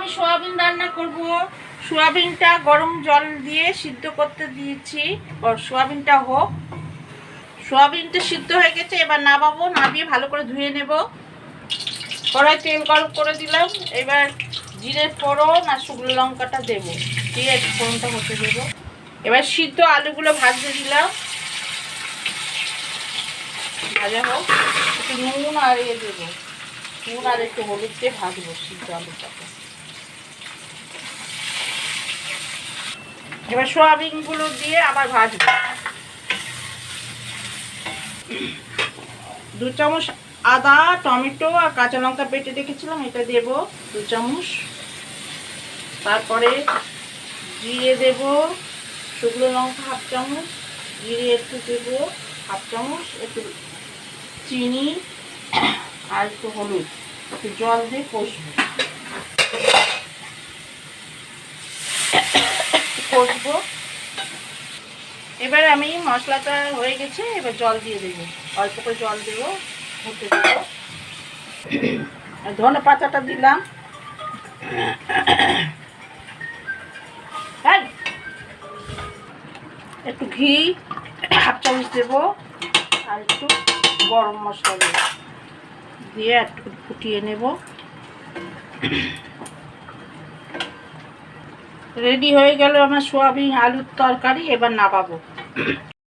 আমি সোয়াবিন রান্না করব। সোয়াবিনটা গরম জল দিয়ে সিদ্ধ করতে দিয়েছি, সোয়াবিনটা হোক। সোয়াবিনটা সিদ্ধ হয়ে গেছে, এবার নামাবো। নামিয়ে ভালো করে ধুয়ে নেব। কড়াই তেল গরম করে দিলাম। এবার জিরে ফোড়ন আর শুকনো লঙ্কাটা দেবো, দিয়ে ফোড়নটা হতে দেবো। এবার সিদ্ধ আলুগুলো ভাজতে দিলাম, ভাজা হোক। একটু নুন আর দেবো, নুন আর একটু হলুদ দিয়ে ভাজবো সিদ্ধ আলুটাকে। এবার সোয়াবিনগুলো দিয়ে আবার ভাজবো। 2 চামচ আদা, টমেটো আর কাঁচা লঙ্কা বেটে রেখেছিলাম, এটা দেব 2 চামচ। তারপরে জিরে দেব, শুকনো লঙ্কা 1/2 চামচ, জিরে একটু দেবো 1/2 চামচ, একটু চিনি আর একটু হলুদ, একটু জল দিয়ে কষবো। এবার আমি মশলাটা হয়ে গেছে, এবার জল দিয়ে দেবো, অল্প করে জল দেবো, হতে দেবো। ধনে পাতাটা দিলাম, একটু ঘি 1/2 চামচ দেবো, আর একটু গরম মশলা দেবো, দিয়ে একটু ফুটিয়ে নেব। রেডি হয়ে গেল আমার সোয়াবিন আলুর তরকারি। এবার নামাবো।